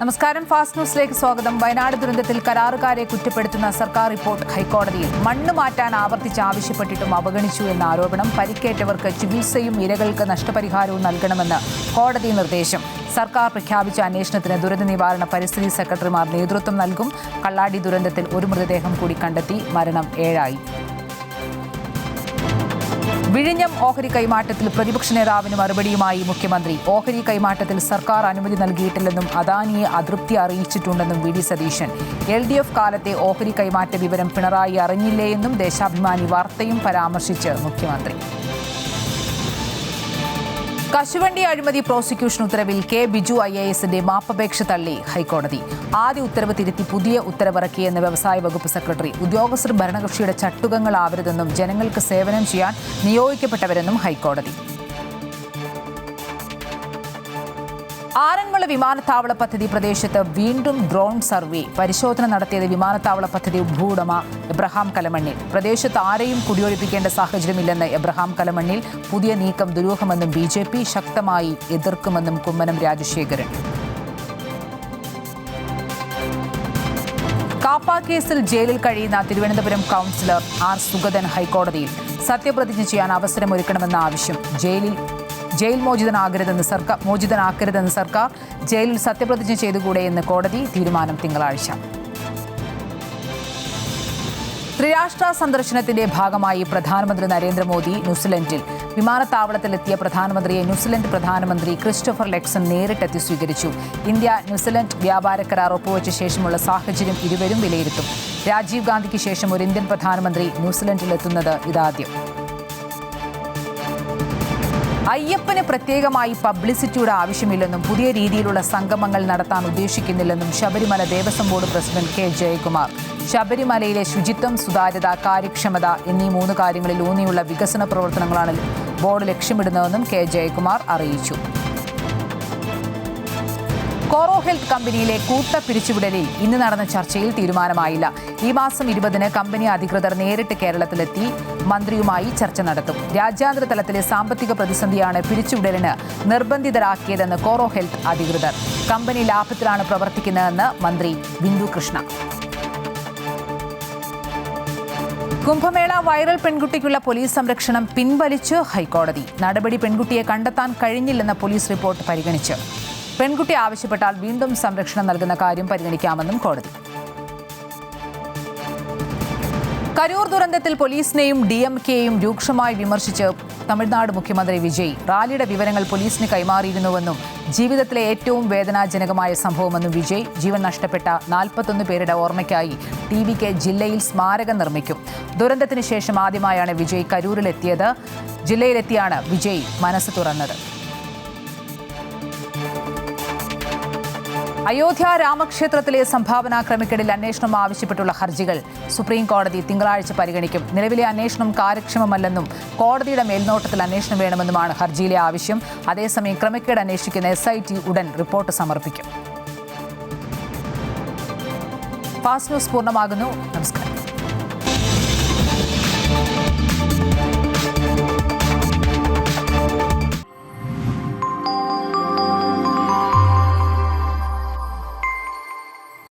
നമസ്കാരം. ഫാസ്റ്റ് ന്യൂസിലേക്ക് സ്വാഗതം. വയനാട് ദുരന്തത്തിൽ കരാറുകാരെ കുറ്റപ്പെടുത്തുന്ന സർക്കാർ റിപ്പോർട്ട് ഹൈക്കോടതിയിൽ. മണ്ണ് മാറ്റാൻ ആവർത്തിച്ച് ആവശ്യപ്പെട്ടിട്ടും അവഗണിച്ചു എന്ന ആരോപണം. പരിക്കേറ്റവർക്ക് ചികിത്സയും ഇരകൾക്ക് നഷ്ടപരിഹാരവും നൽകണമെന്ന് കോടതി നിർദ്ദേശം. സർക്കാർ പ്രഖ്യാപിച്ച അന്വേഷണത്തിന് ദുരന്ത നിവാരണ പരിസ്ഥിതി സെക്രട്ടറിമാർ നേതൃത്വം നൽകും. കള്ളാടി ദുരന്തത്തിൽ ഒരു മൃതദേഹം കൂടി കണ്ടെത്തി. മരണം 7ആയി. വിഴിഞ്ഞം ഓഹരി കൈമാറ്റത്തിൽ പ്രതിപക്ഷ നേതാവിന് മറുപടിയുമായി മുഖ്യമന്ത്രി. ഓഹരി കൈമാറ്റത്തിൽ സർക്കാർ അനുമതി നൽകിയിട്ടില്ലെന്നും അദാനിയെ അതൃപ്തി അറിയിച്ചിട്ടുണ്ടെന്നും വി ഡി സതീശൻ. LDF കാലത്തെ ഓഹരി കൈമാറ്റ വിവരം പിണറായി അറിഞ്ഞില്ലേയെന്നും ദേശാഭിമാനി വാർത്തയും പരാമർശിച്ച് മുഖ്യമന്ത്രി. കശുവണ്ടി അഴിമതി പ്രോസിക്യൂഷൻ ഉത്തരവിൽ കെ ബിജു IASന്റെ മാപ്പപേക്ഷ തള്ളി ഹൈക്കോടതി. ആദ്യ ഉത്തരവ് തിരുത്തി പുതിയ ഉത്തരവിറക്കിയെന്ന് വ്യവസായ വകുപ്പ് സെക്രട്ടറി. ഉദ്യോഗസ്ഥർ ഭരണകക്ഷിയുടെ ചട്ടുകങ്ങളാവരുതെന്നും ജനങ്ങൾക്ക് സേവനം ചെയ്യാൻ നിയോഗിക്കപ്പെട്ടവരെന്നും ഹൈക്കോടതി. ആറന്മുള വിമാനത്താവള പദ്ധതി പ്രദേശത്ത് വീണ്ടും ഡ്രോൺ സർവേ. പരിശോധന നടത്തിയത് വിമാനത്താവള പദ്ധതി ഭൂവുടമ എബ്രഹാം കലമണ്ണിൽ. പ്രദേശത്ത് ആരെയും കുടിയൊഴിപ്പിക്കേണ്ട സാഹചര്യമില്ലെന്ന് എബ്രഹാം കലമണ്ണിൽ. പുതിയ നീക്കം ദുരൂഹമെന്നും BJP ശക്തമായി എതിർക്കുമെന്നും കുമ്മനം രാജശേഖരൻ. കാപ്പ കേസിൽ ജയിലിൽ കഴിയുന്ന തിരുവനന്തപുരം കൗൺസിലർ R സുഗതൻ ഹൈക്കോടതിയിൽ. സത്യപ്രതിജ്ഞ ചെയ്യാൻ അവസരമൊരുക്കണമെന്ന ആവശ്യം. ജയിൽ മോചിതനാക്കരുതെന്ന് സർക്കാർ. ജയിലിൽ സത്യപ്രതിജ്ഞ ചെയ്തുകൂടെയെന്ന് കോടതി. തീരുമാനം തിങ്കളാഴ്ച. ത്രിരാഷ്ട്ര സന്ദർശനത്തിന്റെ ഭാഗമായി പ്രധാനമന്ത്രി നരേന്ദ്രമോദി ന്യൂസിലൻഡിൽ. വിമാനത്താവളത്തിലെത്തിയ പ്രധാനമന്ത്രിയെ ന്യൂസിലൻഡ് പ്രധാനമന്ത്രി ക്രിസ്റ്റഫർ ലെക്സൺ നേരിട്ടെത്തി സ്വീകരിച്ചു. ഇന്ത്യ ന്യൂസിലൻഡ് വ്യാപാര കരാർ ഒപ്പുവെച്ച ശേഷമുള്ള സാഹചര്യം ഇരുവരും വിലയിരുത്തും. രാജീവ് ഗാന്ധിക്ക് ശേഷം ഒരു ഇന്ത്യൻ പ്രധാനമന്ത്രി ന്യൂസിലൻഡിലെത്തുന്നത് ഇതാദ്യം. അയ്യപ്പന് പ്രത്യേകമായി പബ്ലിസിറ്റിയുടെ ആവശ്യമില്ലെന്നും പുതിയ രീതിയിലുള്ള സംഗമങ്ങൾ നടത്താൻ ഉദ്ദേശിക്കുന്നില്ലെന്നും Sabarimala Devaswom board president K Jayakumar. ശബരിമലയിലെ ശുചിത്വം, സുതാര്യത, കാര്യക്ഷമത എന്നീ 3 കാര്യങ്ങളിൽ ഊന്നിയുള്ള വികസന പ്രവർത്തനങ്ങളാണ് ബോർഡ് ലക്ഷ്യമിടുന്നതെന്നും K ജയകുമാർ അറിയിച്ചു. കോറോ ഹെൽത്ത് കമ്പനിയിലെ കൂട്ട പിരിച്ചുവിടലിൽ ഇന്ന് നടന്ന ചർച്ചയിൽ തീരുമാനമായില്ല. ഈ മാസം 20-ന് കമ്പനി അധികൃതർ നേരിട്ട് കേരളത്തിലെത്തി മന്ത്രിയുമായി ചർച്ച നടത്തും. രാജ്യാന്തര തലത്തിലെ സാമ്പത്തിക പ്രതിസന്ധിയാണ് പിരിച്ചുവിടലിന് നിർബന്ധിതരാക്കിയതെന്ന് കോറോ ഹെൽത്ത് അധികൃതർ. കമ്പനി ലാഭത്തിലാണ് പ്രവർത്തിക്കുന്നതെന്ന് മന്ത്രി ബിന്ദു കൃഷ്ണ. കുംഭമേള വൈറൽ പെൺകുട്ടിക്കുള്ള പോലീസ് സംരക്ഷണം പിൻവലിച്ച് ഹൈക്കോടതി. നടപടി പെൺകുട്ടിയെ കണ്ടെത്താൻ കഴിഞ്ഞില്ലെന്ന പോലീസ് റിപ്പോർട്ട് പരിഗണിച്ച്. പെൺകുട്ടി ആവശ്യപ്പെട്ടാൽ വീണ്ടും സംരക്ഷണം നൽകുന്ന കാര്യം പരിഗണിക്കാമെന്നും കോടതി. കരൂർ ദുരന്തത്തിൽ പോലീസിനെയും DMKയെയും രൂക്ഷമായി വിമർശിച്ച് തമിഴ്നാട് മുഖ്യമന്ത്രി വിജയ്. റാലിയുടെ വിവരങ്ങൾ പോലീസിന് കൈമാറിയിരുന്നുവെന്നും ജീവിതത്തിലെ ഏറ്റവും വേദനാജനകമായ സംഭവമെന്നും വിജയ്. ജീവൻ നഷ്ടപ്പെട്ട 41 പേരുടെ ഓർമ്മയ്ക്കായി TVK ജില്ലയിൽ സ്മാരകം നിർമ്മിക്കും. ദുരന്തത്തിന് ശേഷം ആദ്യമായാണ് വിജയ് കരൂരിലെത്തിയത്. ജില്ലയിലെത്തിയാണ് വിജയ് മനസ്സ് തുറന്നത്. അയോധ്യ രാമക്ഷേത്രത്തിലെ സംഭാവനാ ക്രമക്കേടിൽ അന്വേഷണം ആവശ്യപ്പെട്ടുള്ള ഹർജികൾ സുപ്രീം കോടതി തിങ്കളാഴ്ച പരിഗണിക്കും. നിലവിലെ അന്വേഷണം കാര്യക്ഷമമല്ലെന്നും കോടതിയുടെ മേൽനോട്ടത്തിൽ അന്വേഷണം വേണമെന്നുമാണ് ഹർജിയിലെ ആവശ്യം. അതേസമയം ക്രമക്കേട് അന്വേഷിക്കുന്ന SIT ഉടൻ റിപ്പോർട്ട് സമർപ്പിക്കും. ഫാസ്റ്റ് ന്യൂസ് പൂർണ്ണമാകുന്നു. നമസ്കാരം.